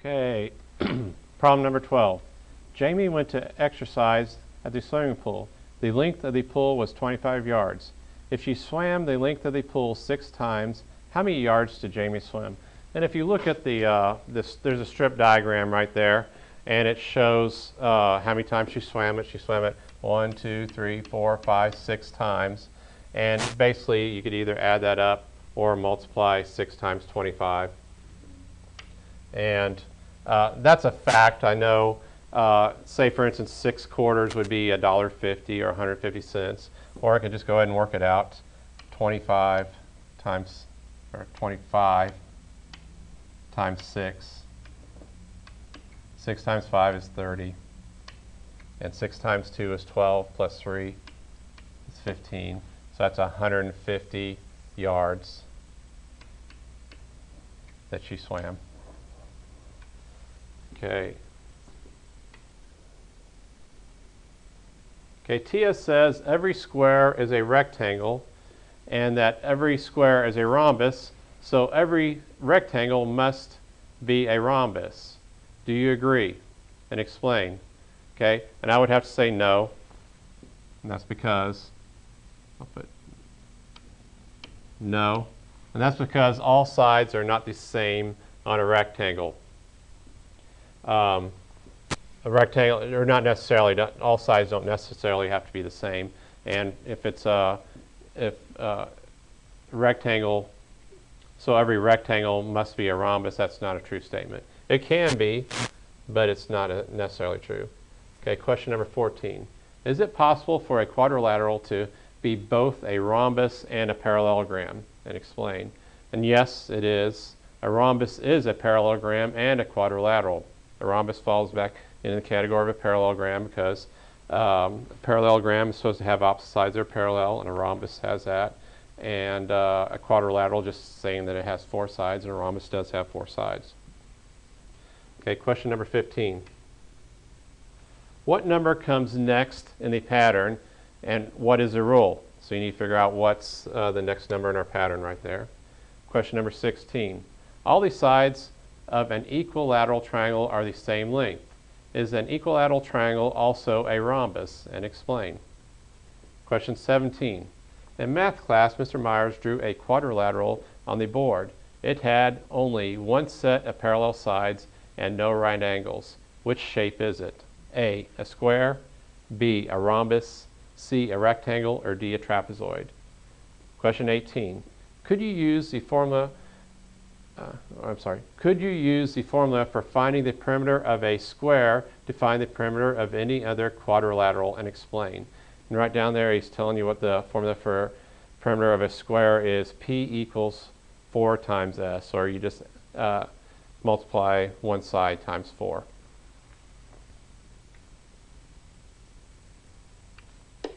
Okay, problem number 12. Jamie went to exercise at the swimming pool. The length of the pool was 25 yards. If she swam the length of the pool 6 times, how many yards did Jamie swim? And if you look at the, there's a strip diagram right there, and it shows how many times she swam it. She swam it 1, 2, 3, 4, 5, 6 times. And basically, you could either add that up or multiply 6 times 25. And that's a fact. I know, say for instance, 6 quarters would be $1.50 or 150 cents. Or I could just go ahead and work it out. 25 times 6. 6 times 5 is 30. And 6 times 2 is 12 plus 3 is 15. So that's 150 yards that she swam. Okay. Okay, Tia says every square is a rectangle and that every square is a rhombus, so every rectangle must be a rhombus. Do you agree? And explain. Okay, and I would have to say no, and that's because, I'll put no, and that's because all sides are not the same on a rectangle. A rectangle, or not necessarily, all sides don't necessarily have to be the same. And if it's rectangle, so every rectangle must be a rhombus, that's not a true statement. It can be, but it's not necessarily true. Okay, question number 14. Is it possible for a quadrilateral to be both a rhombus and a parallelogram? And explain. And yes, it is. A rhombus is a parallelogram and a quadrilateral. A rhombus falls back in the category of a parallelogram because a parallelogram is supposed to have opposite sides that are parallel, and a rhombus has that. And a quadrilateral, just saying that it has 4 sides, and a rhombus does have 4 sides. Okay, question number 15. What number comes next in the pattern, and what is the rule? So you need to figure out what's the next number in our pattern right there. Question number 16. All the sides of an equilateral triangle are the same length. Is an equilateral triangle also a rhombus? And explain. Question 17. In math class, Mr. Myers drew a quadrilateral on the board. It had only one set of parallel sides and no right angles. Which shape is it? A square, B, a rhombus, C, a rectangle, or D, a trapezoid? Question 18. Could you use the formula Could you use the formula for finding the perimeter of a square to find the perimeter of any other quadrilateral, and explain? And right down there he's telling you what the formula for perimeter of a square is. P equals 4 times S, or you just multiply one side times 4.